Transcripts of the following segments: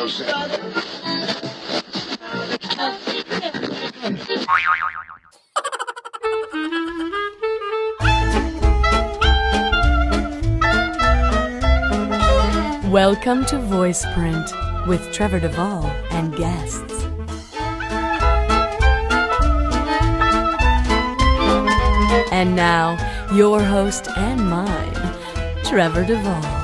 Welcome to Voiceprint with Trevor Devall and Guests. And now, your host and mine, Trevor Devall.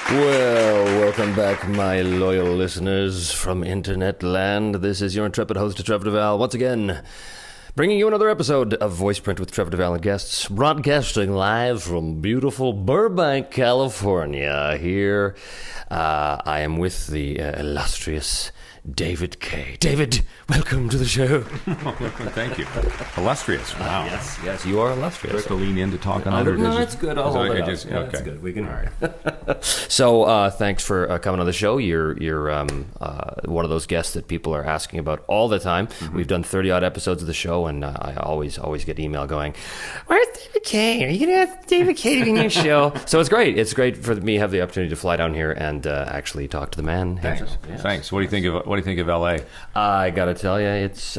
Well, welcome back, my loyal listeners from Internet Land. This is your intrepid host, Trevor Devall, once again, bringing you another episode of Voiceprint with Trevor Devall and Guests, broadcasting live from beautiful Burbank, California. Here, I am with the illustrious David Kaye. David, welcome to the show. Thank you. Illustrious. Wow. Yes, you are illustrious. Do I have to lean in to talk on other? No, that's good. I'll hold it up. Okay. That's good. We can. All right. So, thanks for coming on the show. You're one of those guests that people are asking about all the time. Mm-hmm. We've done 30-odd episodes of the show, and I always get email going, "Where's David Kaye? Are you going to have David Kaye in your show?" So it's great. It's great for me to have the opportunity to fly down here and actually talk to the man. Thanks. Yes. Thanks. What do you think of LA? I gotta tell you, it's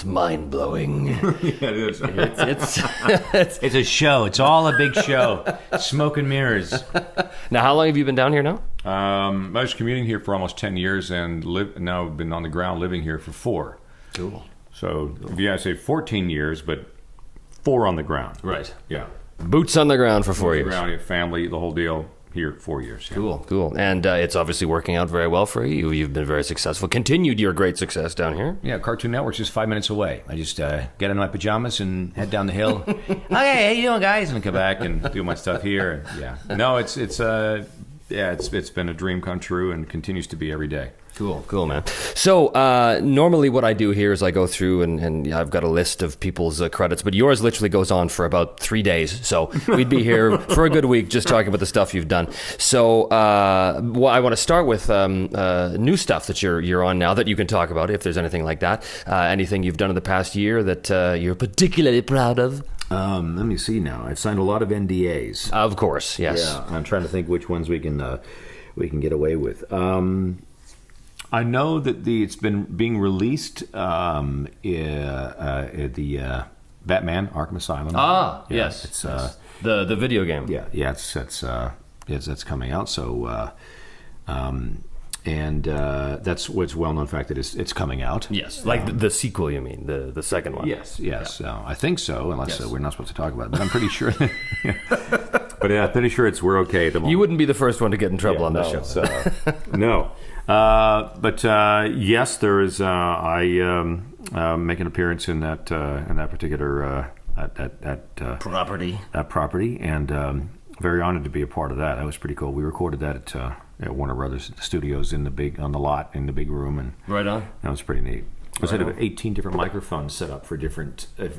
mind blowing. Yeah, it is. It's a show. It's all a big show. Smoke and mirrors. Now, how long have you been down here now? I was commuting here for almost 10 years and now I've been on the ground living here for 4. Cool. So, I say 14 years, but 4 on the ground. Right. Yeah. Boots on the ground for 4 years. On the ground, family, the whole deal. Here, 4 years. Yeah. Cool. And it's obviously working out very well for you. You've been very successful. Continued your great success down here. Yeah, Cartoon Network's just 5 minutes away. I just get in my pajamas and head down the hill. Okay, how you doing, guys? And come back and do my stuff here. And, yeah. No, it's been a dream come true and continues to be every day. Cool, man. So normally what I do here is I go through and I've got a list of people's credits, but yours literally goes on for about 3 days. So we'd be here for a good week just talking about the stuff you've done. So I want to start with new stuff that you're on now that you can talk about, if there's anything like that. Anything you've done in the past year that you're particularly proud of? Let me see now. I've signed a lot of NDAs. Of course, yes. Yeah, I'm trying to think which ones we can get away with. I know that it's been being released the Batman Arkham Asylum. Yes. It's the video game. Yeah, that's coming out. So that's what's well known fact that it's coming out. Yes, like the sequel. You mean the second one? Yes. Yeah. I think so, unless we're not supposed to talk about it. But I'm pretty sure. But yeah, pretty sure we're okay at the moment. You wouldn't be the first one to get in trouble on this show. No. But yes, there is. I make an appearance in that particular property. That property, and very honored to be a part of that. That was pretty cool. We recorded that at Warner Brothers Studios on the lot in the big room, and right on. That was pretty neat. We had 18 different microphones set up for different. They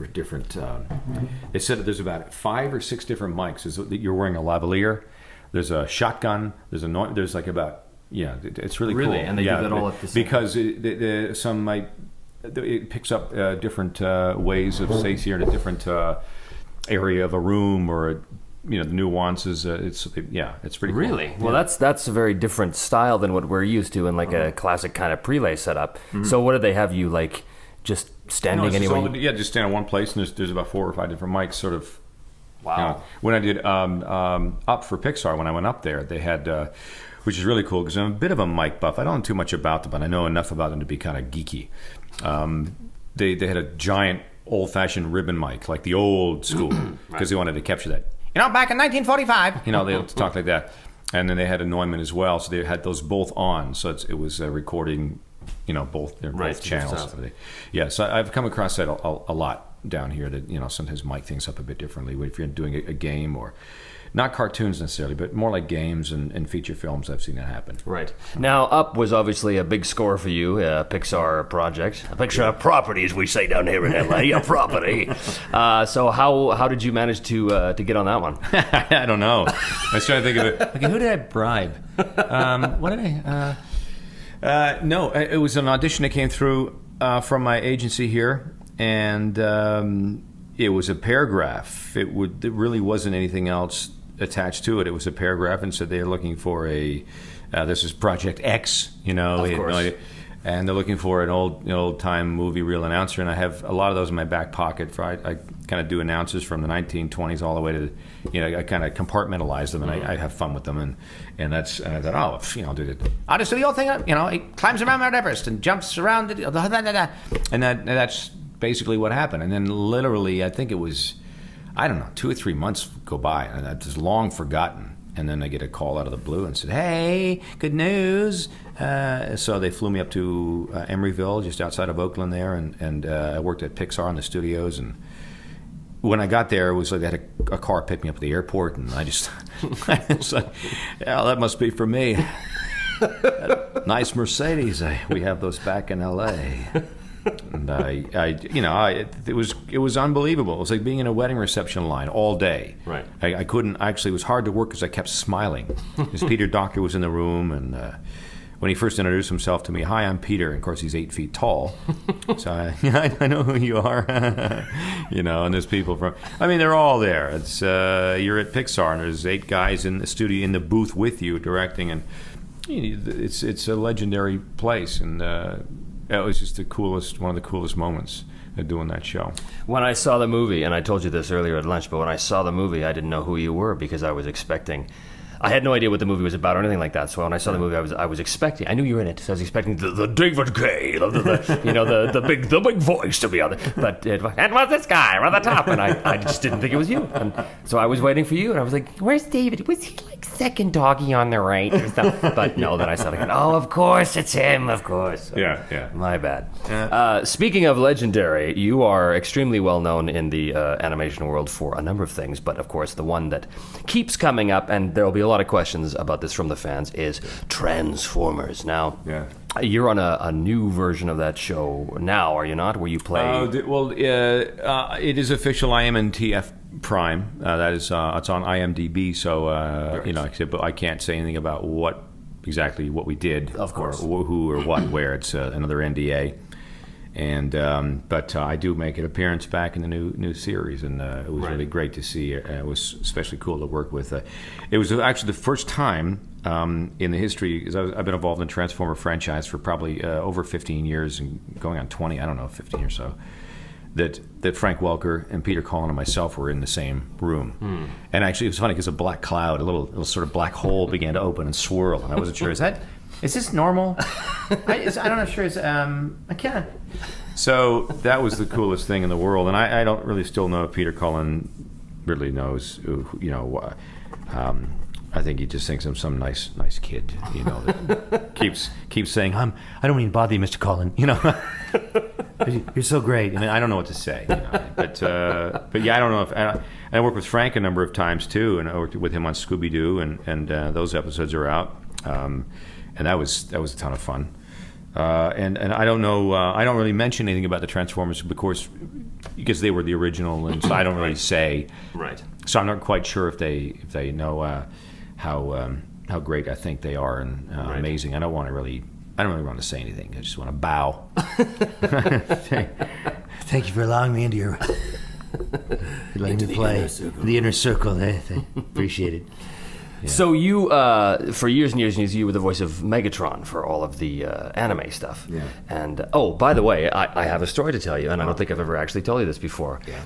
said that there's about 5 or 6 different mics. You're wearing a lavalier. There's a shotgun. There's like about. Yeah, it's really cool. And they do that all at the same because it picks up different ways of say here in a different area of a room or the nuances. It's pretty cool. Really? Well, that's a very different style than what we're used to in like a classic kind of prelay setup. Mm-hmm. So what did they have you like just standing anywhere? Just stand in one place, and there's about 4 or 5 different mics, sort of. Wow. When I did Up for Pixar, when I went up there, they had. Which is really cool because I'm a bit of a mic buff. I don't know too much about them, but I know enough about them to be kind of geeky. They had a giant old-fashioned ribbon mic, like the old school, because they wanted to capture that. Back in 1945. They talk like that. And then they had a Neumann as well, so they had those both on. So it was recording, both channels. Yeah, so I've come across that a lot down here. That sometimes mic things up a bit differently if you're doing a game or. Not cartoons necessarily, but more like games and feature films. I've seen that happen. Right. Now, Up was obviously a big score for you, a Pixar project. A Pixar property, as we say down here in L.A., a property. So how did you manage to get on that one? I don't know. I was trying to think of it. Okay, who did I bribe? What did I... No, it was an audition that came through from my agency here. and it was a paragraph. It really wasn't anything else attached to it. It was a paragraph, and said they're looking for this is Project X, Of course. and they're looking for an old time movie reel announcer, and I have a lot of those in my back pocket. I kind of do announcers from the 1920s all the way to, I kind of compartmentalize them, and I have fun with them, and I thought, I'll do it. I'll just do the old thing, he climbs around Mount Everest and jumps around, and that's basically what happened. And then literally, I think it was, I don't know, 2 or 3 months go by, and I've just long forgotten. And then I get a call out of the blue and said, "Hey, good news!" So they flew me up to Emeryville, just outside of Oakland there, and I worked at Pixar in the studios. And when I got there, it was like they had a car pick me up at the airport, and I was like, "Yeah, that must be for me." Nice Mercedes. We have those back in L.A. And it was unbelievable. It was like being in a wedding reception line all day. Right. I couldn't actually. It was hard to work because I kept smiling. Because Peter Docter was in the room, and when he first introduced himself to me, "Hi, I'm Peter." And of course, he's 8 feet tall. So I know who you are. And there's people from. I mean, they're all there. It's you're at Pixar, and there's 8 guys in the studio in the booth with you directing, and it's a legendary place, and. It was just one of the coolest moments of doing that show. When I saw the movie, and I told you this earlier at lunch, but when I saw the movie, I didn't know who you were because I was expecting. I had no idea what the movie was about or anything like that. So when I saw the movie, I was expecting. I knew you were in it, so I was expecting the David Kaye, the big voice to be on it. But it was this guy right at the top, and I just didn't think it was you. And so I was waiting for you, and I was like, "Where's David? Was he like second doggy on the right or something?" But no, then I saw it again. Oh, of course it's him. Of course. So, yeah. My bad. Speaking of legendary, you are extremely well known in the animation world for a number of things, but of course the one that keeps coming up, and there will be a lot of questions about this from the fans, is Transformers. Now, you're on a new version of that show now, are you not? Where you play? It is official. I am in TF Prime. That is, it's on IMDb. So but I can't say anything about what we did, of course, or who or what, where. It's another NDA. And but I do make an appearance back in the new series, and it was really great to see. It was especially cool to work with. It was actually the first time in the history, because I've been involved in the Transformer franchise for probably over 15 years, and going on 20, I don't know, 15 or so, that Frank Welker and Peter Cullen and myself were in the same room. And actually, it was funny because a black cloud, a little sort of black hole began to open and swirl, and I wasn't sure, is this normal? I'm not sure. I can't. So that was the coolest thing in the world, and I don't really still know if Peter Cullen really knows. I think he just thinks I'm some nice kid, that keeps saying, I don't mean to bother you, Mr. Cullen. You're so great. I mean, I don't know what to say. But yeah, I don't know if I worked with Frank a number of times too, and I worked with him on Scooby Doo, and those episodes are out. And that was a ton of fun. And I don't know. I don't really mention anything about the Transformers, of course, because they were the original, and so I don't really say. Right. So I'm not quite sure if they know how great I think they are and amazing. I don't really want to say anything. I just want to bow. Thank you for allowing me into your. Letting me play the inner circle. Appreciate it. Yeah. So you, for years and years and years, you were the voice of Megatron for all of the anime stuff. Yeah. And, by the way, I have a story to tell you, and I don't think I've ever actually told you this before. Yeah.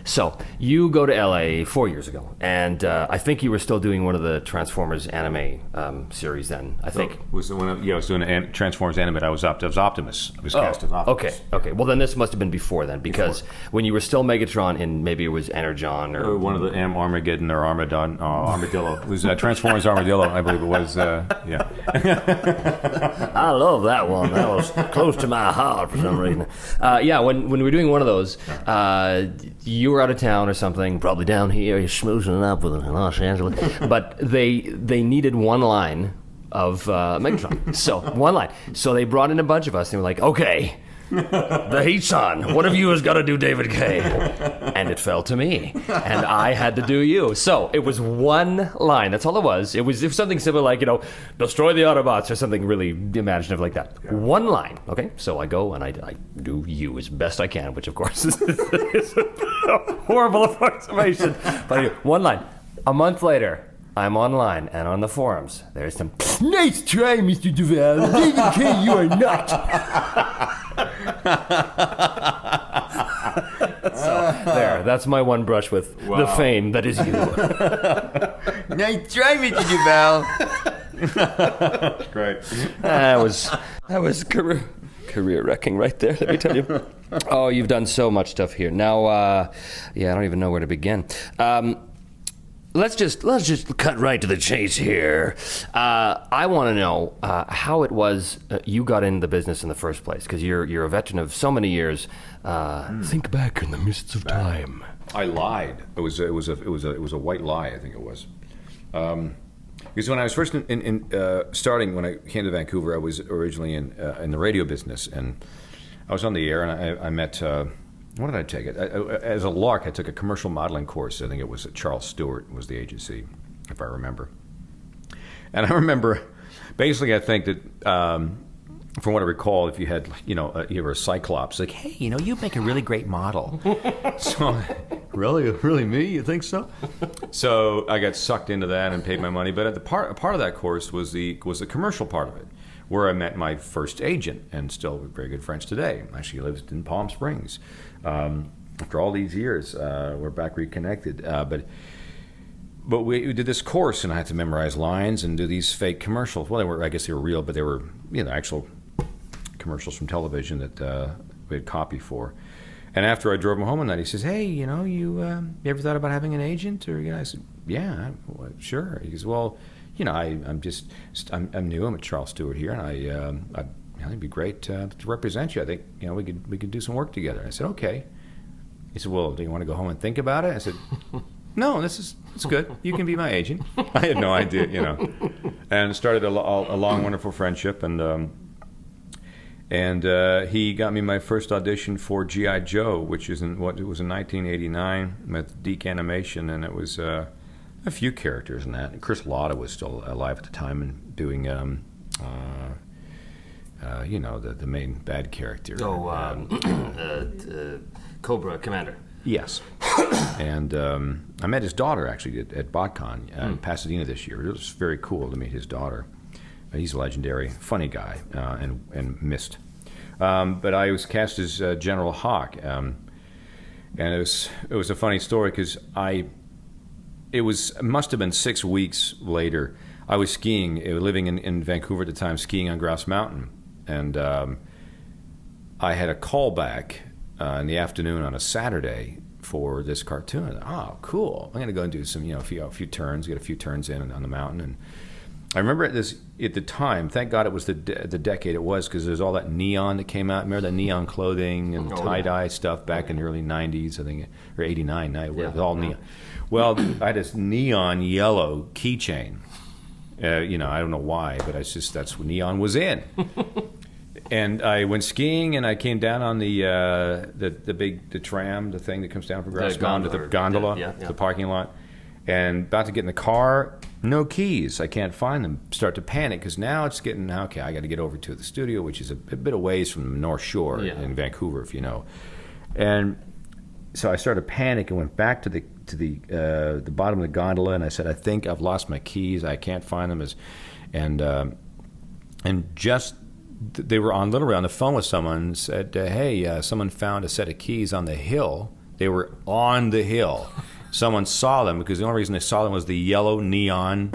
So you go to LA 4 years ago, and I think you were still doing one of the Transformers anime series then. I think I was doing Transformers anime. I was Optimus. I was cast as Optimus. Okay. Well, then this must have been before then, because when you were still Megatron in, maybe it was Energon or one of the Armageddon or Armadillo. It was Transformers Armadillo, I believe it was. Yeah. I love that one. That was close to my heart for some reason. When we were doing one of those, you were out of town or something, probably down here, you're schmoozing it up with in Los Angeles. But they needed one line of Megatron. So, one line. So they brought in a bunch of us, and they were like, okay, The heat's on. One of you has got to do David Kaye. And it fell to me. And I had to do you. So it was one line. That's all it was. It was something simple like, destroy the Autobots or something really imaginative like that. Yeah. One line. Okay? So I go and I do you as best I can, which of course is a horrible approximation. But one line. A month later, I'm online and on the forums. There's some nice try, Mr. Devall. David Kaye, you are not. So there, that's my one brush with the fame that is you. Nice try, Mr. Devall. That's great. That was career wrecking right there. Let me tell you. Oh, you've done so much stuff here. Now, I don't even know where to begin. Let's just cut right to the chase here. I want to know how it was you got into the business in the first place, because you're a veteran of so many years. Think back in the mists of time. I lied. It was a white lie. I think it was. Because when I was first starting, when I came to Vancouver, I was originally in the radio business, and I was on the air, and I met. What did I take it? As a lark, I took a commercial modeling course. I think it was at Charles Stewart was the agency, if I remember. And I remember, basically, I think that, from what I recall, if you had, you were a Cyclops, like, hey, you make a really great model. So, really me? You think so? So I got sucked into that and paid my money. But a part of that course was the commercial part of it, where I met my first agent, and still very good friends today. Actually, lives in Palm Springs. After all these years, we're back reconnected. But we did this course, and I had to memorize lines and do these fake commercials. Well, I guess they were real, but they were actual commercials from television that we had copy for. And after I drove him home one night, he says, "Hey, you ever thought about having an agent?" Or I said, "Yeah, sure." He goes, "Well, I'm new. I'm at Charles Stewart here, and I think it'd be great to represent you. I think we could do some work together." I said, "Okay." He said, "Well, do you want to go home and think about it?" I said, "No, it's good. You can be my agent." I had no idea, and started a long, wonderful friendship, and he got me my first audition for G.I. Joe, which is in 1989 with Deke Animation, and it was. A few characters in that. And Chris Latta was still alive at the time and doing, the main bad character. Cobra Commander. Yes. And I met his daughter, actually, at BotCon in Pasadena this year. It was very cool to meet his daughter. He's a legendary, funny guy, and missed. But I was cast as General Hawk. And it was a funny story because it must have been 6 weeks later. I was skiing, living in Vancouver at the time, skiing on Grouse Mountain, and I had a callback in the afternoon on a Saturday for this cartoon. Oh, cool! I'm going to go and do some, a few turns, get a few turns in on the mountain. And I remember at the time. Thank God it was the decade it was, because there's all that neon that came out. Remember that neon clothing and tie-dye stuff back in the early '90s, I think, or '89. It was all neon. Well, I had this neon yellow keychain. I don't know why, but that's what neon was in. And I went skiing, and I came down on the tram, the thing that comes down from Grouse Mountain to the gondola, the parking lot, and about to get in the car, no keys. I can't find them. Start to panic, because now it's getting, okay, I got to get over to the studio, which is a bit of ways from the North Shore in Vancouver, if you know. And so I started to panic and went back to the bottom of the gondola, and I said, "I think I've lost my keys. I can't find them." And just they were literally on the phone with someone, said, "Hey, someone found a set of keys on the hill." They were on the hill. Someone saw them, because the only reason they saw them was the yellow neon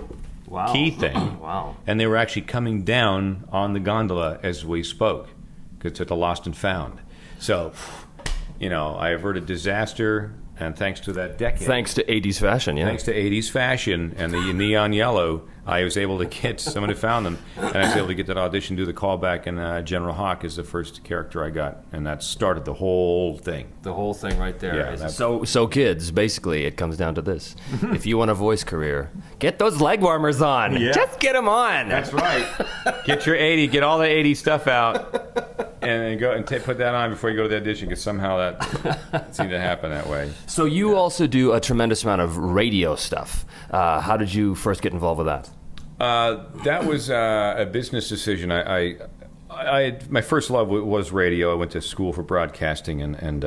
key thing. Wow! And they were actually coming down on the gondola as we spoke, because it's the lost and found. So, I averted disaster. And thanks to that decade. Thanks to 80s fashion, yeah. Thanks to 80s fashion and the neon yellow, I was able to get, someone who found them, and I was able to get that audition, do the callback, and General Hawk is the first character I got. And that started the whole thing. The whole thing right there. Yeah, so kids, basically, it comes down to this. If you want a voice career, get those leg warmers on. Yeah. Just get them on. That's right. Get all the 80s stuff out. then go and put that on before you go to the audition, because somehow that seemed to happen that way. So you also do a tremendous amount of radio stuff. How did you first get involved with that? That was a business decision. My first love was radio. I went to school for broadcasting, and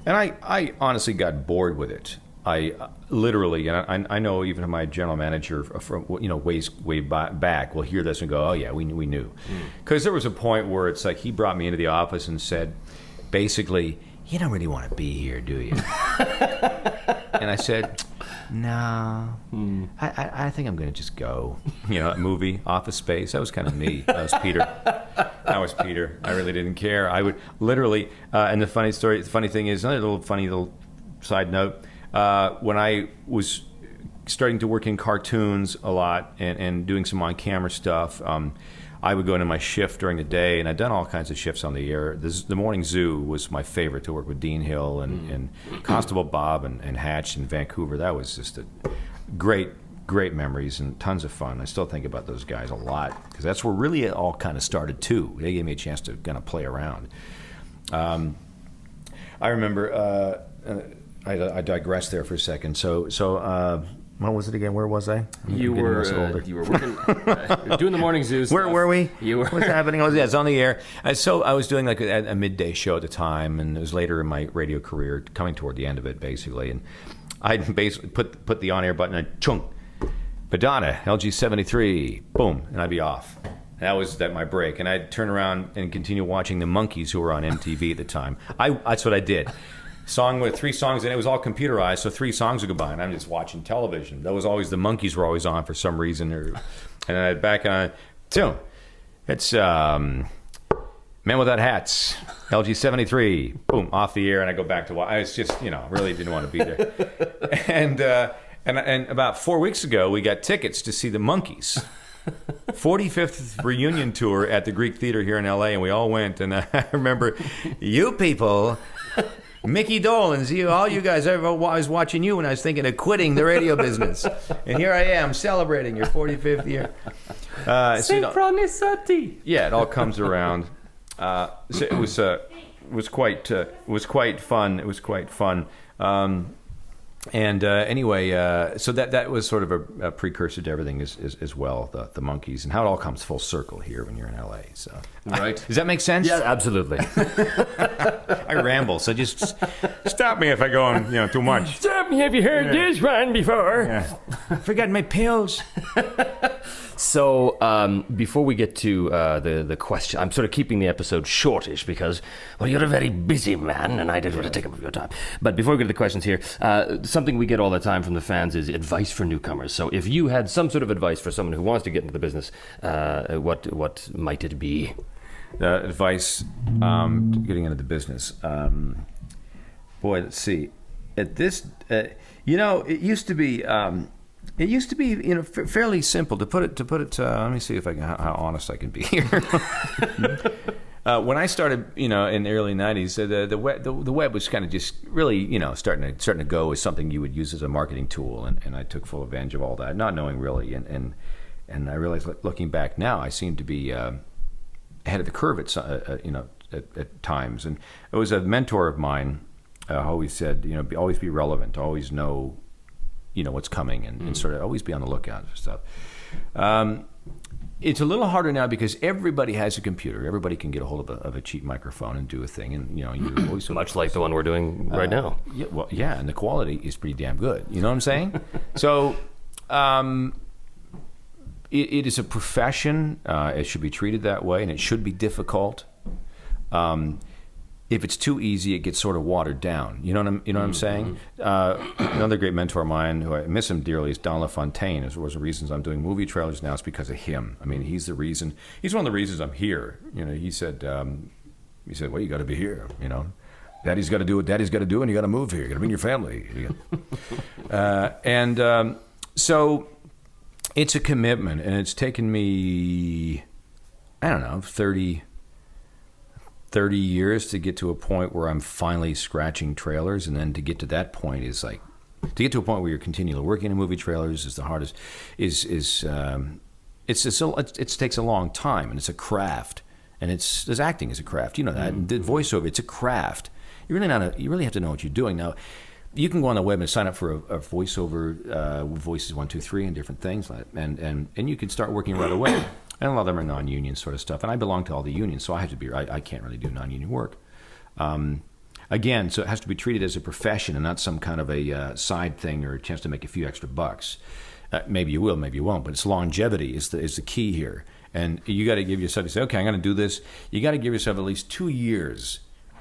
I honestly got bored with it. I literally, and I know even my general manager from way back will hear this and go, "Oh yeah, we knew," because there was a point where it's like he brought me into the office and said, basically, "You don't really want to be here, do you?" And I said, "No, I think I'm going to just go." That movie, Office Space, that was kind of me. That was Peter. I really didn't care. I would literally, and the funny thing is, another funny little side note, when I was starting to work in cartoons a lot and doing some on-camera stuff, I would go into my shift during the day, and I'd done all kinds of shifts on the air. The Morning Zoo was my favorite, to work with Dean Hill and Constable Bob and Hatch in Vancouver. That was just a great memories and tons of fun. I still think about those guys a lot, because that's where really it all kind of started too. They gave me a chance to kind of play around. I remember, I digressed there for a second. So what was it again? Where was I? You were working, doing the Morning Zoo stuff. Where were we? What's happening? It's on the air. So I was doing like a midday show at the time, and it was later in my radio career, coming toward the end of it, basically. And I'd basically put the on-air button and chung, Padana, LG 73, boom, and I'd be off. That was my break. And I'd turn around and continue watching the Monkees, who were on MTV at the time. That's what I did. Song with 3 songs, and it was all computerized, so 3 songs would go by, and I'm just watching television. That was always, the Monkees were always on for some reason. And then I'd back on, tune. It's Man Without Hats, LG 73, boom, off the air, and I go back to watch. I was just, really didn't want to be there. And about 4 weeks ago, we got tickets to see the Monkees. 45th reunion tour at the Greek Theater here in L.A., and we all went, and I remember, you people... Mickey Dolenz, all you guys, I was watching you when I was thinking of quitting the radio business. And here I am celebrating your 45th year. Synchronicity. Yeah, it all comes around. So it was quite fun. It was quite fun. Anyway, so that was sort of a precursor to everything as well, the Monkees, and how it all comes full circle here when you're in LA. So, right? Does that make sense? Yeah, absolutely. I ramble, so just stop me if I go on, too much. Stop me! Have you heard this one before? Yeah. Forgot my pills. So, before we get to the question, I'm sort of keeping the episode shortish because, well, you're a very busy man, and I didn't want to take up your time. But before we get to the questions here, something we get all the time from the fans is advice for newcomers. So, if you had some sort of advice for someone who wants to get into the business, what might it be? Advice getting into the business. Boy, let's see. At this, it used to be. It used to be, fairly simple to put it. Let me see if I can how honest I can be here. When I started, in the early '90s, the web was kind of just really, starting to go as something you would use as a marketing tool, and I took full advantage of all that, not knowing really, and I realized, looking back now, I seem to be ahead of the curve at times. And it was a mentor of mine always said, always be relevant, always know. What's coming, and sort of always be on the lookout for stuff. It's a little harder now because everybody has a computer. Everybody can get a hold of a cheap microphone and do a thing, and you're always much like the one we're doing right now. Yeah, and the quality is pretty damn good. You know what I'm saying? So, it is a profession. It should be treated that way, and it should be difficult. If it's too easy, it gets sort of watered down. You know what I'm saying? Another great mentor of mine, who I miss him dearly, is Don LaFontaine. Is one of the reasons I'm doing movie trailers now. It's because of him. I mean, he's the reason. He's one of the reasons I'm here. He said, "Well, you got to be here. Daddy's got to do what Daddy's got to do, and you got to move here. You got to bring your family." So it's a commitment, and it's taken me, I don't know, 30 years to get to a point where I'm finally scratching trailers, and then to get to that point is like, to get to a point where you're continually working in movie trailers is the hardest. It takes a long time, and it's a craft, And there's acting is a craft. You know that. And the voiceover, it's a craft. You really have to know what you're doing. Now, you can go on the web and sign up for a voiceover, Voices 1, 2, 3, and different things, and you can start working right away. And a lot of them are non-union sort of stuff. And I belong to all the unions, so I can't really do non-union work. Again, so it has to be treated as a profession and not some kind of a side thing or a chance to make a few extra bucks. Maybe you will, maybe you won't, but it's longevity is the key here. And you got to give yourself, you say, okay, I'm going to do this. You got to give yourself at least 2 years,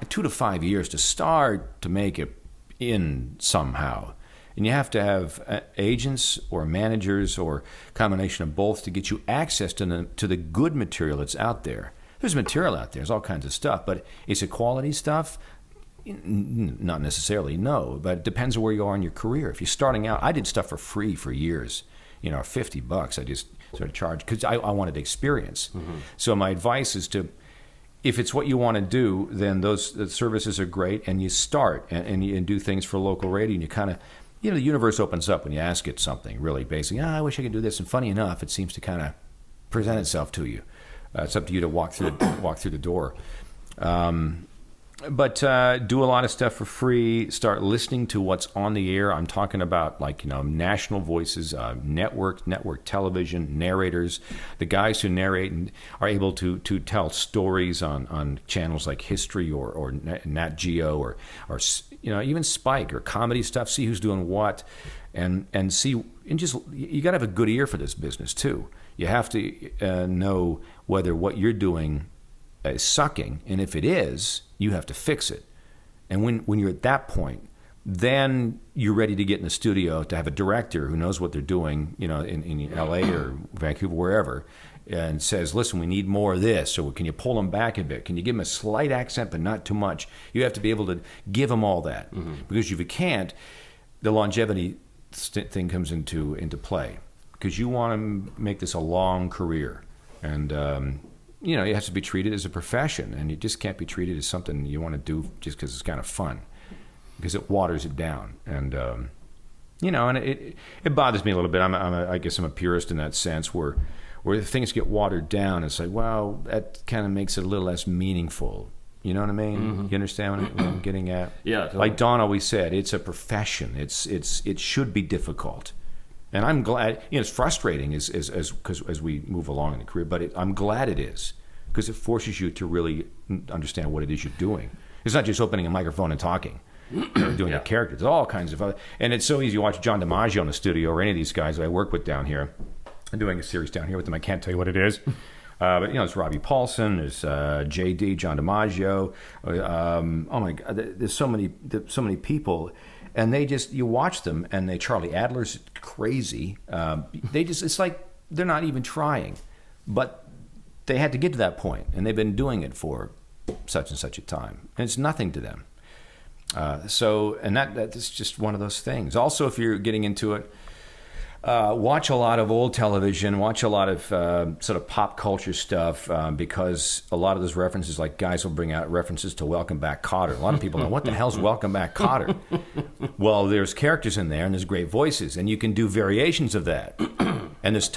2 to 5 years to start to make it in somehow. And you have to have agents or managers or combination of both to get you access to the good material that's out there. There's material out there. There's all kinds of stuff. But is it quality stuff? Not necessarily, no. But it depends on where you are in your career. If you're starting out, I did stuff for free for years. $50 I just sort of charged because I wanted experience. So my advice is if it's what you want to do, then the services are great, and you start and you do things for local radio, and you kind of, the universe opens up when you ask it something really basic. I wish I could do this, and funny enough, it seems to kind of present itself to you. It's up to you to walk through the door. But do a lot of stuff for free. Start listening to what's on the air. I'm talking about national voices, network television, narrators, the guys who narrate and are able to tell stories on channels like History or Nat Geo or even Spike or comedy stuff. See who's doing what, and see, and just you got to have a good ear for this business too. You have to know whether what you're doing is sucking, and if it is, you have to fix it. And when you're at that point, then you're ready to get in the studio to have a director who knows what they're doing, in LA or Vancouver, wherever, and says, listen, we need more of this, or can you pull them back a bit? Can you give them a slight accent, but not too much? You have to be able to give them all that. Because if you can't, the longevity thing comes into play. Because you want to make this a long career. And it has to be treated as a profession, and it just can't be treated as something you want to do just because it's kind of fun, because it waters it down. And and it bothers me a little bit. I guess I'm a purist in that sense, where things get watered down. It's like, well, that kind of makes it a little less meaningful. You know what I mean? You understand what I'm getting at? Yeah. Totally. Like Don always said, it's a profession. It should be difficult. And I'm glad, it's frustrating as we move along in the career, but I'm glad it is, because it forces you to really understand what it is you're doing. It's not just opening a microphone and talking, doing a character. There's all kinds of other, and it's so easy to watch John DiMaggio in the studio or any of these guys that I work with down here. I'm doing a series down here with them. I can't tell you what it is. But it's Robbie Paulson, there's JD, John DiMaggio. Oh my God, there's so many people. And you watch them, and Charlie Adler's crazy. It's like they're not even trying. But they had to get to that point, and they've been doing it for such and such a time. And it's nothing to them. And that's just one of those things. Also, if you're getting into it, watch a lot of old television, watch a lot of sort of pop culture stuff, because a lot of those references, like guys will bring out references to Welcome Back, Kotter. A lot of people know, what the hell's Welcome Back, Kotter? Well, there's characters in there, and there's great voices, and you can do variations of that. And there's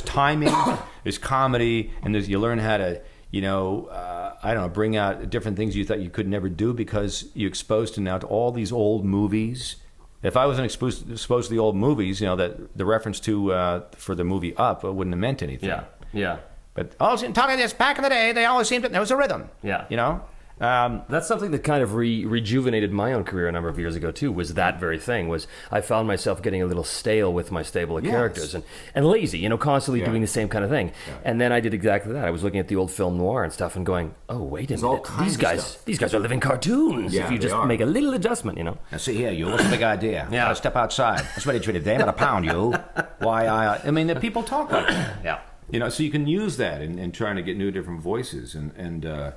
timing, there's comedy, and you learn how to, bring out different things you thought you could never do because you're exposed to all these old movies. If I wasn't exposed to the old movies, that the reference to for the movie Up wouldn't have meant anything. Yeah. But talking this back in the day, they always seemed there was a rhythm. Yeah. That's something that kind of rejuvenated my own career a number of years ago too. Was that very thing? Was I found myself getting a little stale with my stable of characters and lazy, constantly doing the same kind of thing. Yeah. And then I did exactly that. I was looking at the old film noir and stuff and going, oh wait a minute, these guys are living cartoons. If you just make a little adjustment, Now see here, you. What's the big idea? Yeah. Step outside. That's what they treated them. I'm gonna pound you. Why? I mean, the people talk like that. Yeah. So you can use that in trying to get new different voices and.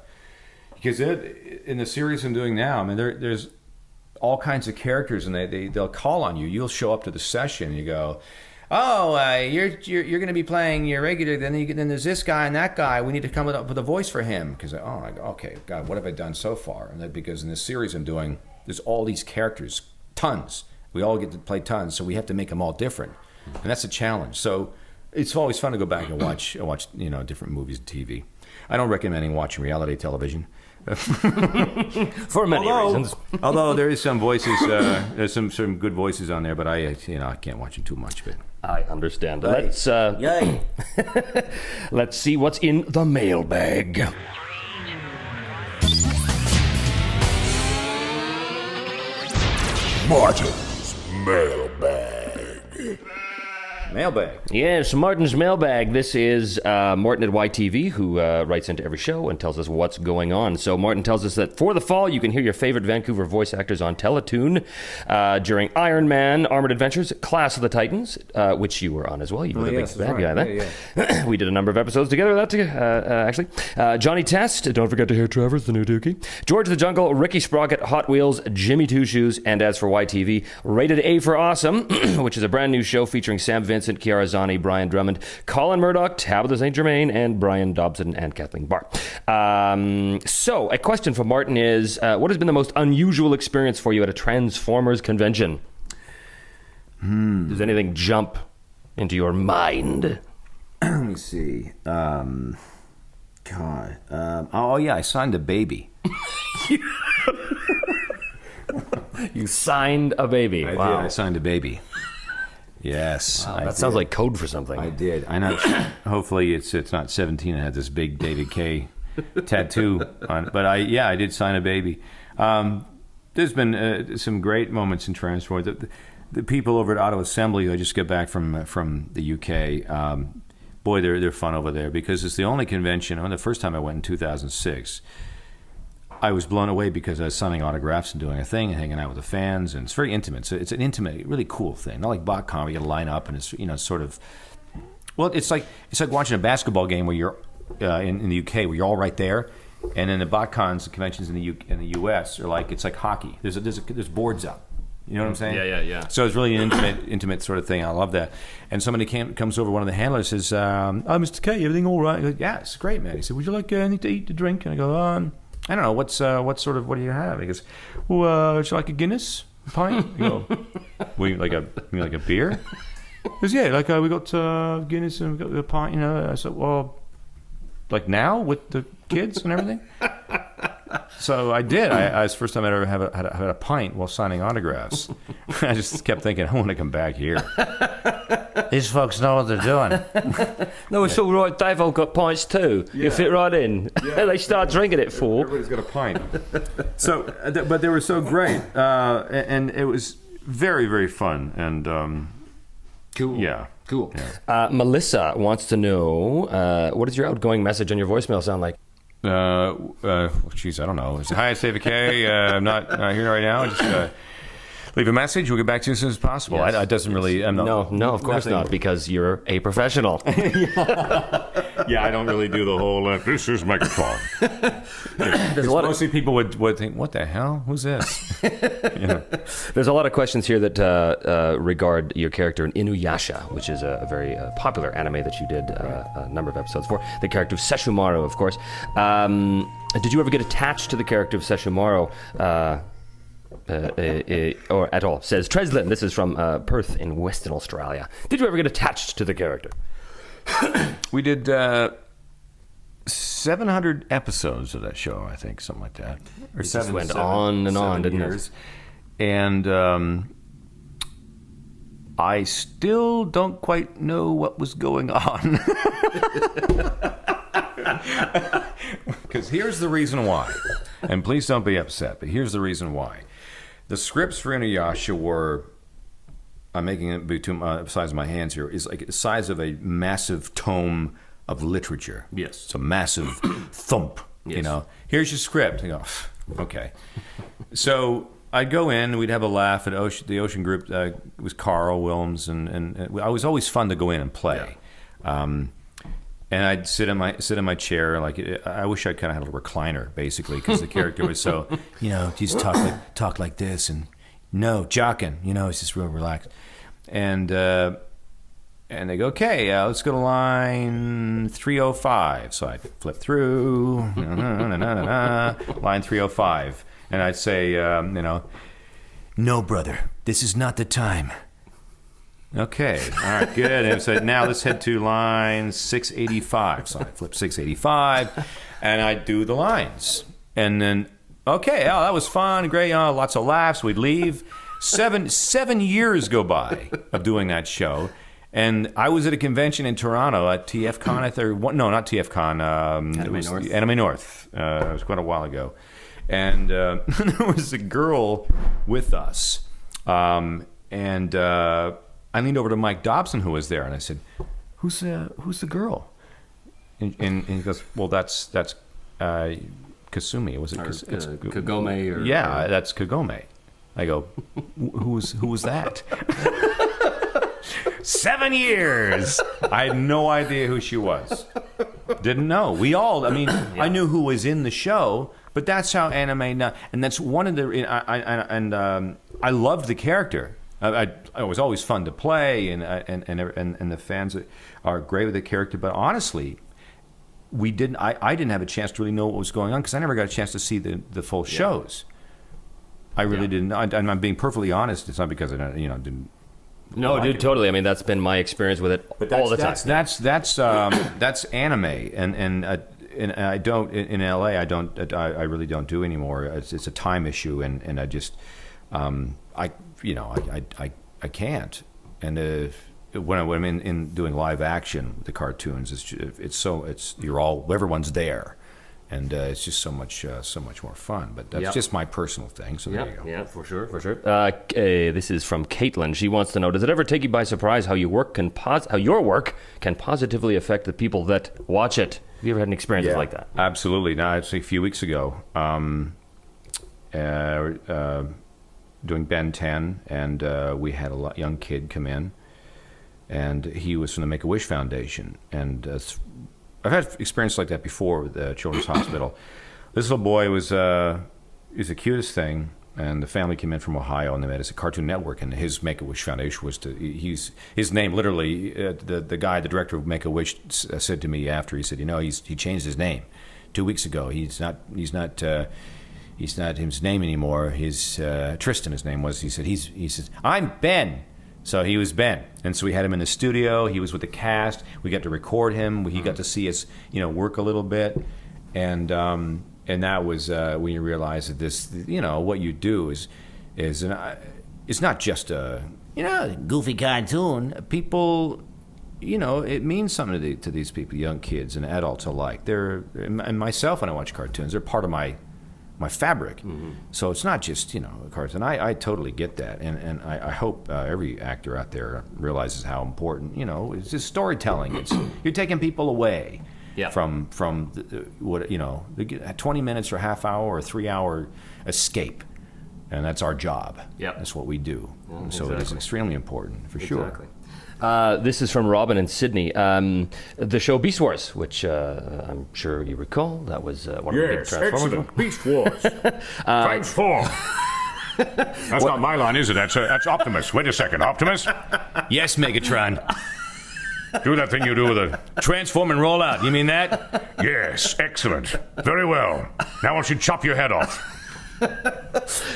Because in the series I'm doing now, I mean, there's all kinds of characters, and they'll call on you. You'll show up to the session, and you go, you're going to be playing your regular. Then there's this guy and that guy. We need to come up with a voice for him. Because okay, God, what have I done so far? And that because in this series I'm doing, there's all these characters, tons. We all get to play tons, so we have to make them all different, and that's a challenge. So it's always fun to go back and watch different movies and TV. I don't recommend watching reality television. For many reasons. Although there is some voices, there's some good voices on there, but I can't watch them too much. But I understand. Right. Yay. Let's see what's in the mailbag. Martin's Mailbag. mailbag. Yes, Martin's Mailbag. This is Martin at YTV, who writes into every show and tells us what's going on. So Martin tells us that for the fall, you can hear your favorite Vancouver voice actors on Teletoon during Iron Man, Armored Adventures, Class of the Titans, which you were on as well. You were the big bad guy then. Yeah. We did a number of episodes together, actually. Johnny Test, don't forget to hear Trevor's the new Dookie. George the Jungle, Ricky Sprocket, Hot Wheels, Jimmy Two Shoes, and as for YTV, Rated A for Awesome, which is a brand new show featuring Sam Vincent, Kiara Zani, Brian Drummond, Colin Murdoch, Tabitha St. Germain, and Brian Dobson and Kathleen Barr. So, a question for Martin is, what has been the most unusual experience for you at a Transformers convention? Does anything jump into your mind? Let me see. God. I signed a baby. You signed a baby. I Wow. did. I signed a baby. Yes. Wow, that sounds like code for something. I did. I know. Hopefully it's not 17 and had this big David Kaye tattoo on it. But I did sign a baby. There's been some great moments in Transformers. The people over at Auto Assembly, I just got back from the UK. Boy, they're fun over there because it's the only convention. The first time I went in 2006, I was blown away because I was signing autographs and doing a thing and hanging out with the fans, and it's very intimate. So it's an intimate, really cool thing. Not like BotCon, where you line up and it's sort of. Well, it's like watching a basketball game where you're in the UK where you're all right there, and then the BotCons, the conventions in the US are like it's like hockey. There's boards up. You know what I'm saying? Yeah. So it's really an intimate sort of thing. I love that. And somebody comes over, one of the handlers says, "Oh, Mr. Kaye, everything all right?" I go, "Yeah, it's great, man." He said, "Would you like anything to eat, to drink?" And I go, I don't know. What do you have?" He goes, "Well, would you like a Guinness pint?" You go, "We like a beer?" He goes, "Yeah, we got Guinness and we got a pint." I said, "Well, like now with the kids and everything." So I did. I was the first time I ever had a pint while signing autographs. I just kept thinking, I want to come back here. These folks know what they're doing. No, it's all right. They've all got pints too. You fit right in. They start drinking at 4. Everybody's got a pint. So, but they were so great, and it was very, very fun. And Cool. Yeah. Cool. Yeah. Melissa wants to know, what does your outgoing message on your voicemail sound like? Geez, I don't know. Hi, it's David Kaye. I'm not here right now. Just leave a message. We'll get back to you as soon as possible. Yes. It doesn't really. No, of course not, because you're a professional. Yeah, I don't really do the whole. This is microphone. Mostly people would think, "What the hell? Who's this?" There's a lot of questions here that regard your character in Inuyasha, which is a very popular anime that you did a number of episodes for. The character of Sesshomaru, of course. Did you ever get attached to the character of Sesshomaru? Or at all? Says Treslin. This is from Perth in Western Australia. Did you ever get attached to the character? We did 700 episodes of that show, I think, something like that. Or It just went on and on, didn't it? And I still don't quite know what was going on. Because here's the reason why. And please don't be upset, but here's the reason why. The scripts for Inuyasha were, I'm making it between the size of my hands here, is like the size of a massive tome of literature. Yes. It's a massive thump, Yes. Here's your script. You go, okay. So I'd go in, we'd have a laugh at the Ocean Group. It was Carl Wilms, and it was always fun to go in and play. Yeah. And I'd sit in my chair, like I wish I kind of had a recliner, basically, because the character was so, just talk like this, and no jocking, it's just real relaxed. And they go, okay, let's go to line 305. So I'd flip through, line 305, and I'd say, no, brother, this is not the time. Okay, all right, good. And it said, now let's head to line 685. So I flip 685, and I do the lines. And then, okay, oh, that was fun, great, lots of laughs. We'd leave. 7 years go by of doing that show. And I was at a convention in Toronto at TFCon. No, not TFCon. Anime North. Anime North. It was quite a while ago. And there was a girl with us. I leaned over to Mike Dobson, who was there, and I said, "Who's the girl?" And he goes, "Well, that's Kasumi. Was it Kagome? Or, yeah, that's Kagome." I go, "Who was that?" 7 years. I had no idea who she was. Didn't know. We all. I mean, I knew who was in the show, but that's how anime. And that's one of the. I loved the character. It was always fun to play, and the fans are great with the character. But honestly, we didn't. I didn't have a chance to really know what was going on because I never got a chance to see the full shows. I really didn't. And I'm being perfectly honest. It's not because I didn't. No, dude, totally. I mean, that's been my experience with it all the time. That's anime, and I don't in LA. I really don't do anymore. It's a time issue, and I just I can't. And when I'm in doing live action, the cartoons, everyone's there. And it's just so much more fun. But that's just my personal thing. So there you go. Yeah, for sure. This is from Caitlin. She wants to know: does it ever take you by surprise how your work can positively affect the people that watch it? Have you ever had any experiences like that? Absolutely. Now, I'd say a few weeks ago, doing Ben 10, and we had a young kid come in, and he was from the Make-A-Wish Foundation, and I've had experience like that before with the Children's Hospital. This little boy was he's the cutest thing, and the family came in from Ohio, and they met us at Cartoon Network, and his Make-A-Wish Foundation was his name literally. The director of Make-A-Wish, said to me after, he said, he changed his name 2 weeks ago. He's not his name anymore. Tristan, his name was. He says, I'm Ben. So he was Ben, and so we had him in the studio. He was with the cast. We got to record him. He got to see us, work a little bit, and that was when you realize that this, what you do is it's not just a goofy cartoon. People, it means something to these people, young kids and adults alike. And myself, when I watch cartoons, they're part of my fabric. Mm-hmm. So it's not just, a cartoon. I totally get that. And I hope every actor out there realizes how important, it's just storytelling. You're taking people away from the 20 minutes or half hour or 3 hour escape. And that's our job. Yep. That's what we do. Yeah, so it is extremely important, for sure. Exactly. This is from Robin in Sydney. The show Beast Wars, which I'm sure you recall, that was one of the big Transformers. Excellent. Beast Wars. Transform. That's not my line, is it? That's Optimus. Wait a second, Optimus? Yes, Megatron. Do that thing you do with a... Transform and roll out. You mean that? Yes, excellent. Very well. Now I should chop your head off.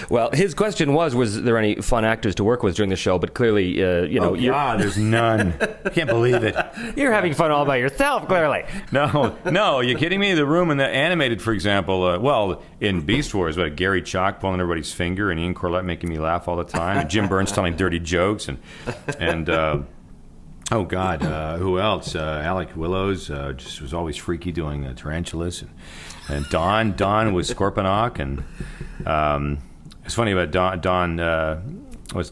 Well, his question was there any fun actors to work with during the show? But clearly, there's none. Can't believe it. You're having fun all by yourself, clearly. No, are you kidding me? The room in the animated, for example, in Beast Wars, Gary Chalk pulling everybody's finger, and Ian Corlett making me laugh all the time, and Jim Burns telling dirty jokes, and oh God, who else? Alec Willows just was always freaky doing tarantulas, and Don was Scorponok, and it's funny about Don who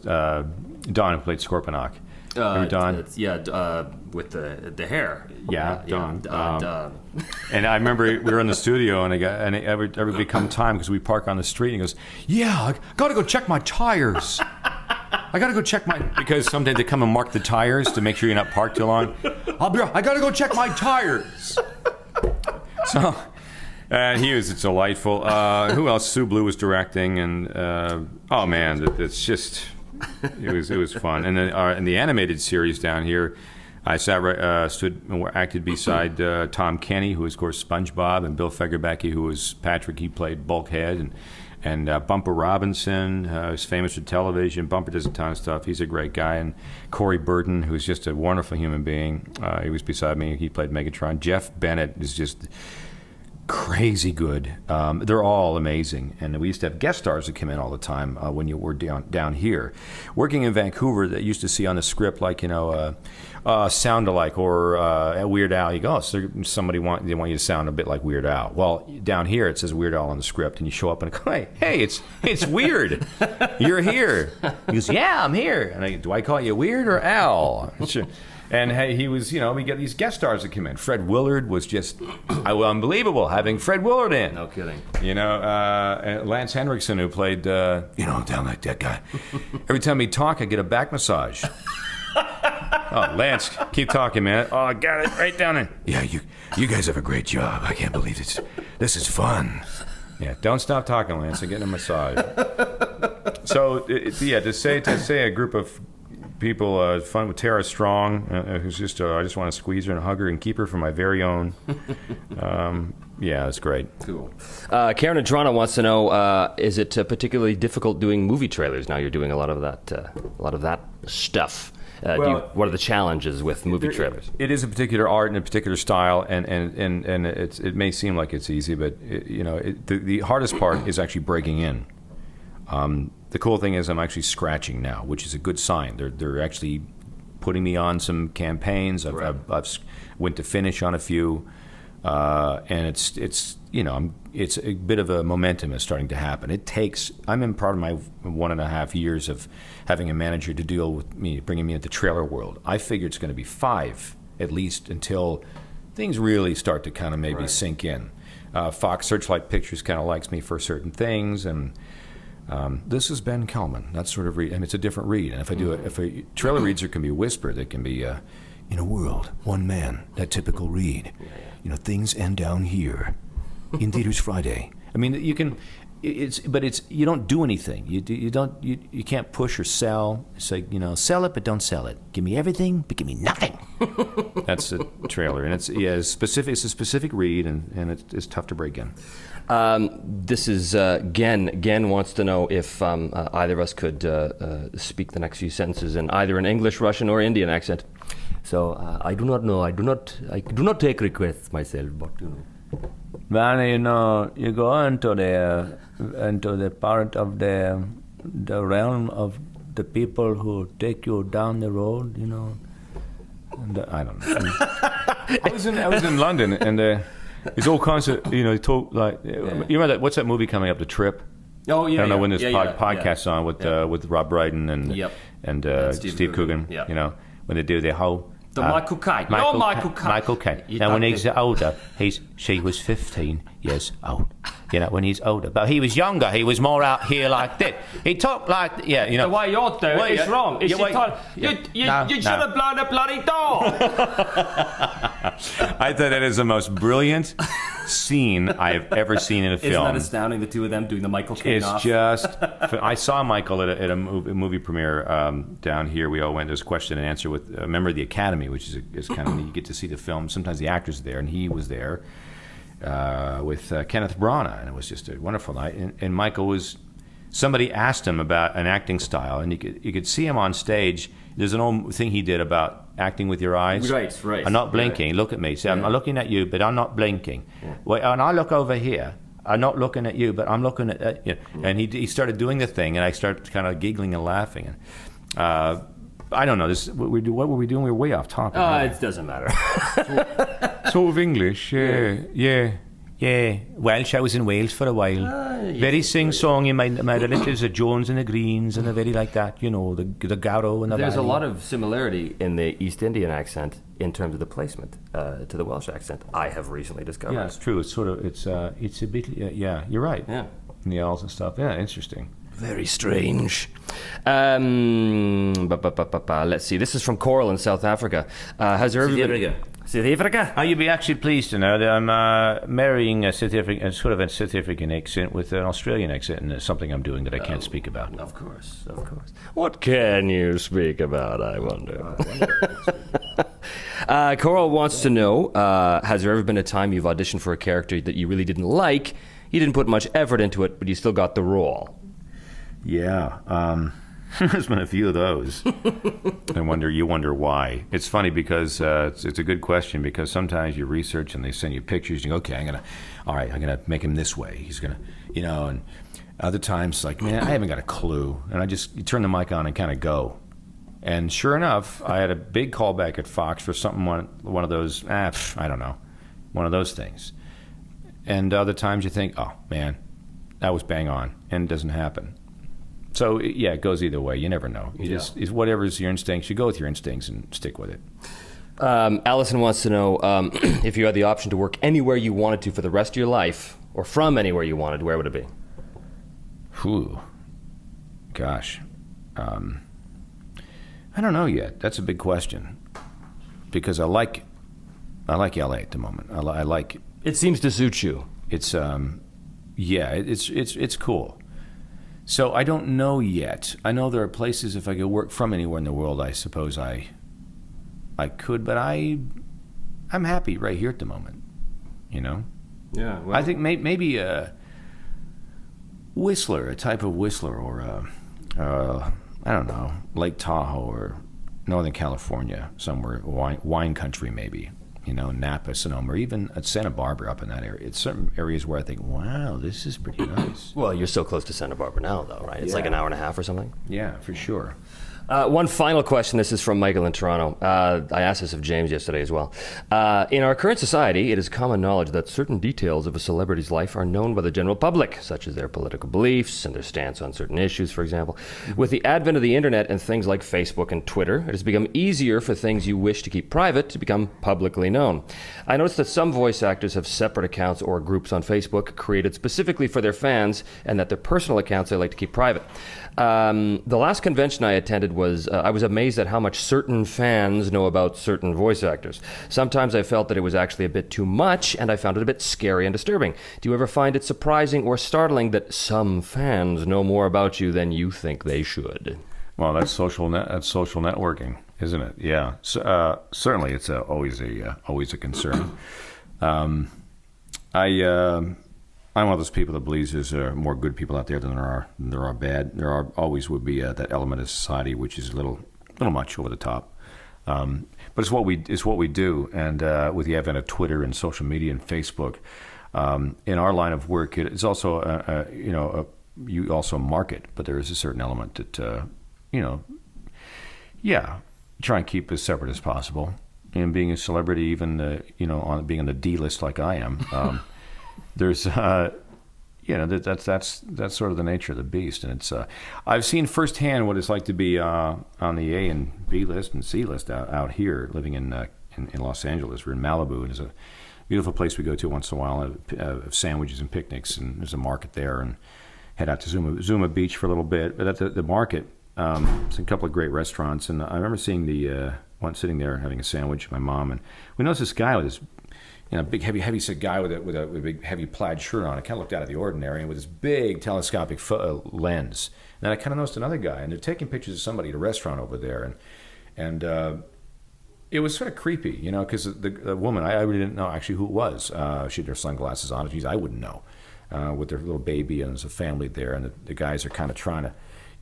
played Scorponok. Don? With the hair. Yeah, Don. And I remember we were in the studio, and everybody come time because we park on the street, and he goes, "Yeah, I gotta go check my tires." Because sometimes they come and mark the tires to make sure you're not parked too long. I gotta go check my tires. So, he was delightful. Who else? Sue Blue was directing, and oh man, it's just it was fun. And then in the animated series down here, I acted beside Tom Kenny, who was of course SpongeBob, and Bill Fegerbecke, who was Patrick. He played Bulkhead, And Bumper Robinson is famous for television. Bumper does a ton of stuff. He's a great guy. And Corey Burton, who's just a wonderful human being. He was beside me. He played Megatron. Jeff Bennett is just crazy good. They're all amazing. And we used to have guest stars that come in all the time when you were down here. Working in Vancouver, that used to see on the script, like, sound-alike or a Weird Al. You go, so they want you to sound a bit like Weird Al. Well, down here it says Weird Al on the script, and you show up and go, hey, it's Weird. You're here. He goes, yeah, I'm here. And do I call you Weird or Al? Sure. And hey, he was, we get these guest stars that come in. Fred Willard was just unbelievable having Fred Willard in. No kidding. And Lance Henriksen, who played, down like that guy. Every time he'd talk, I'd get a back massage. Oh, Lance, keep talking, man. Oh, I got it right down there. Yeah, you guys have a great job. I can't believe this is fun. Yeah, don't stop talking, Lance. I'm getting a massage. So, to say a group of people, fun with Tara Strong, who's just, I just want to squeeze her and hug her and keep her for my very own. Yeah, it's great. Cool. Karen in Toronto wants to know: is it particularly difficult doing movie trailers now? You're doing a lot of that stuff. What are the challenges with movie trailers? It is a particular art and a particular style, and it may seem like it's easy, but the hardest part is actually breaking in. The cool thing is I'm actually scratching now, which is a good sign. They're actually putting me on some campaigns. I've went to finish on a few, and it's a bit of a momentum is starting to happen. I'm in part of my 1.5 years of having a manager to deal with me, bringing me into the trailer world. I figure it's going to be 5 at least until things really start to kind of maybe sink in. Fox Searchlight Pictures kind of likes me for certain things, and this is Ben Kelman. That sort of read, and it's a different read. And if a trailer reads, can be whispered. It can be in a world, one man, that typical read. Things end down here. In theaters Friday. I mean, you can. You don't do anything. You can't push or sell. It's like, sell it but don't sell it. Give me everything but give me nothing. That's a trailer, and it's specific. It's a specific read, and it's tough to break in. This is Gen. Gen wants to know if either of us could speak the next few sentences in either an English, Russian, or Indian accent. So I do not know. I do not take requests myself, but When you go into the part of the realm of the people who take you down the road, And, I don't know. I was in London, and there's all kinds of talk like you remember what's that movie coming up, The Trip? Oh yeah. I don't know when this podcast's on with Rob Brydon and Steve Coogan. Yep. When they do their whole. Michael Caine. Michael Caine. Now, when he's older, she was 15 years old. When he's older. But he was younger. He was more out here like this. He talked like, The way you're doing is wrong. You should have blown the bloody door. I thought that is the most brilliant scene I've ever seen in a film. Isn't that astounding, the two of them doing the Michael Caine off? It's just... I saw Michael at a movie premiere down here. We all went to this question and answer with a member of the Academy, which is kind of neat. You get to see the film. Sometimes the actors are there, and he was there with Kenneth Branagh, and it was just a wonderful night. And Michael was... Somebody asked him about an acting style, and you could see him on stage. There's an old thing he did about acting with your eyes. Right. I'm not blinking. Yeah. Look at me. See, I'm looking at you, but I'm not blinking. Yeah. Well, and I look over here. I'm not looking at you, but I'm looking at you. Yeah. And he started doing the thing, and I started kind of giggling and laughing. I don't know. What were we doing? We were way off topic. It doesn't matter. Sort of English, yeah. Welsh. I was in Wales for a while. Very sing-song. You might a little. There's a Jones and the Greens and a very like that. The Garrow and the. There's Valley. A lot of similarity in the East Indian accent in terms of the placement to the Welsh accent. I have recently discovered. Yeah, it's true. It's sort of it's a bit. Yeah, you're right. Yeah, and the L's and stuff. Yeah, interesting. Very strange. Let's see. This is from Coral in South Africa. Has there ever been... South Africa? You'd be actually pleased to know that I'm marrying a South African accent with an Australian accent, and it's something I'm doing that I can't speak about. Of course. What can you speak about, I wonder? Coral wants to know, has there ever been a time you've auditioned for a character that you really didn't like, You didn't put much effort into it, but you still got the role. Yeah. There's been a few of those. You wonder why. It's funny because it's a good question, because sometimes you research and they send you pictures and you go, okay, I'm gonna make him this way. He's gonna, and other times like, man, I haven't got a clue. And you turn the mic on and kind of go. And sure enough, I had a big callback at Fox for something, one of those, I don't know, one of those things. And other times you think, oh man, that was bang on, and it doesn't happen. So, yeah, it goes either way. You never know. It's whatever's your instincts, you go with your instincts and stick with it. Allison wants to know if you had the option to work anywhere you wanted to for the rest of your life, or from anywhere you wanted, where would it be? Whew. Gosh. I don't know yet. That's a big question. Because I like LA at the moment. I like... It seems to suit you. It's, it's cool. So I don't know yet. I know there are places, if I could work from anywhere in the world, I suppose I could, but I'm happy right here at the moment, Yeah. Well, I think maybe a Whistler, a type of Whistler, or I don't know, Lake Tahoe or Northern California, somewhere, wine country maybe. Napa, Sonoma, or even at Santa Barbara up in that area. It's certain areas where I think, wow, this is pretty nice. well, you're so close to Santa Barbara now, though, right? It's like an hour and a half or something? Yeah, for sure. One final question. This is from Michael in Toronto. I asked this of James yesterday as well. In our current society, it is common knowledge that certain details of a celebrity's life are known by the general public, such as their political beliefs and their stance on certain issues, for example. With the advent of the internet and things like Facebook and Twitter, it has become easier for things you wish to keep private to become publicly known. I noticed that some voice actors have separate accounts or groups on Facebook created specifically for their fans, and that their personal accounts they like to keep private. The last convention I attended I was amazed at how much certain fans know about certain voice actors. Sometimes I felt that it was actually a bit too much, and I found it a bit scary and disturbing. Do you ever find it surprising or startling that some fans know more about you than you think they should? Well, that's social networking, isn't it? Yeah. So, certainly, it's always a concern. I'm one of those people that believes there's more good people out there than there are bad. Always would be that element of society which is a little much over the top. But it's what we do. And with the advent of Twitter and social media and Facebook, in our line of work, it's also you also market, but there is a certain element that try and keep as separate as possible. And being a celebrity, even on being on the D list like I am. There's, that's sort of the nature of the beast, and it's. I've seen firsthand what it's like to be on the A and B list and C list out here, living in Los Angeles. We're in Malibu, and there's a beautiful place we go to once in a while, sandwiches and picnics, and there's a market there, and head out to Zuma Beach for a little bit. But at the market, there's a couple of great restaurants, and I remember seeing the one sitting there having a sandwich with my mom, and we noticed this guy with his. Big, heavy set guy with a big, heavy plaid shirt on. It kind of looked out of the ordinary, and with this big telescopic lens. And then I kind of noticed another guy, and they're taking pictures of somebody at a restaurant over there, and it was sort of creepy, because the woman, I really didn't know actually who it was. She had her sunglasses on. Geez, I wouldn't know. With their little baby, and there's a family there, and the guys are kind of trying to.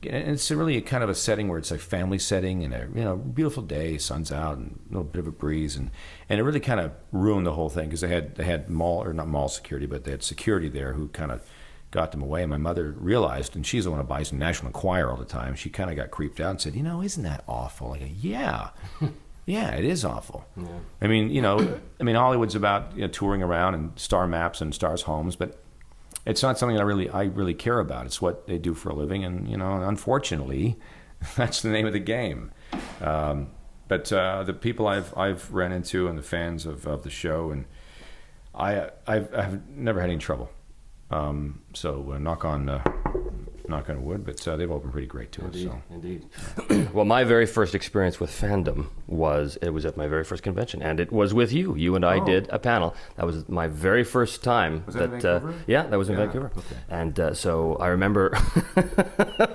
And it's really a kind of a setting where it's like family setting, and a beautiful day, sun's out, and a little bit of a breeze, and it really kind of ruined the whole thing because they had not mall security, but they had security there who kind of got them away. And my mother realized, and she's the one who buys the National Enquirer all the time. She kind of got creeped out and said, "Isn't that awful?" I go, "Yeah, yeah, it is awful." Yeah. I mean, Hollywood's about touring around and star maps and stars' homes, but. It's not something I really care about. It's what they do for a living, and unfortunately, that's the name of the game. But the people I've ran into and the fans of the show, and I've never had any trouble. So knock on knock on wood, but they've all been pretty great to us. So. Indeed. Well, my very first experience with fandom was at my very first convention, and it was with you. You and I did a panel. That was my very first time. Was that in Vancouver? Yeah, that was in Vancouver. Okay. And so I remember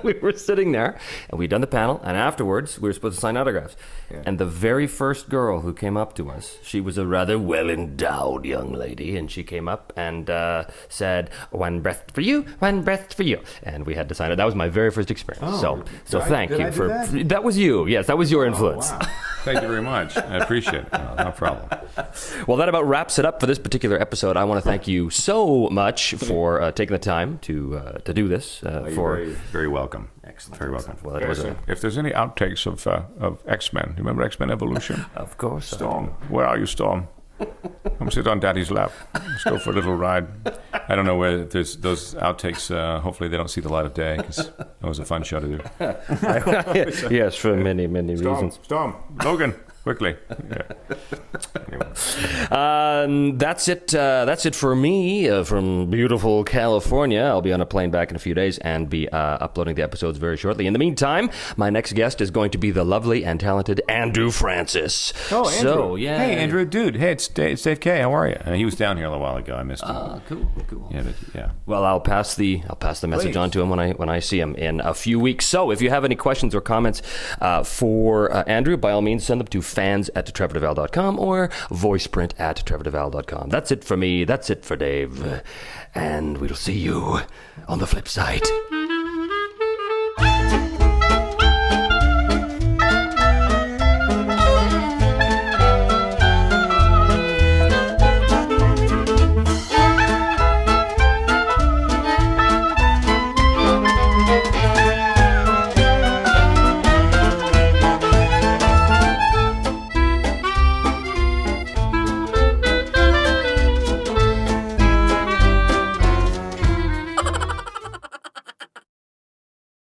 we were sitting there, and we'd done the panel, and afterwards we were supposed to sign autographs. Yeah. And the very first girl who came up to us, she was a rather well-endowed young lady, and she came up and said, "One breath for you, one breath for you," and we had to sign it. That was my very first experience. So thank you for that. Was you? Yes, that was your influence. Wow. Thank you very much. I appreciate it. No problem. Well, that about wraps it up for this particular episode. I want to thank you so much for taking the time to do this. You're very welcome. Excellent. Very welcome. Well, that was If there's any outtakes of X-Men, you remember X-Men Evolution? Of course. Storm, where are you, Storm? Come sit on Daddy's lap. Let's go for a little ride. I don't know where there's those outtakes. Hopefully they don't see the light of day, because that was a fun show to do. Yes, for many reasons. Storm, Logan, quickly. Yeah. Anyway. That's it. That's it for me from beautiful California. I'll be on a plane back in a few days and be uploading the episodes very shortly. In the meantime, my next guest is going to be the lovely and talented Andrew Francis. Oh, Andrew. So, yeah. Hey, Andrew, dude. Hey, it's Dave Kaye. How are you? He was down here a little while ago. I missed him. Cool. Yeah. Well, I'll pass the message on to him when I see him in a few weeks. So, if you have any questions or comments for Andrew, by all means, send them to fans@trevordevall.com or voiceprint@trevordevall.com. That's it for me. That's it for Dave. And we'll see you on the flip side.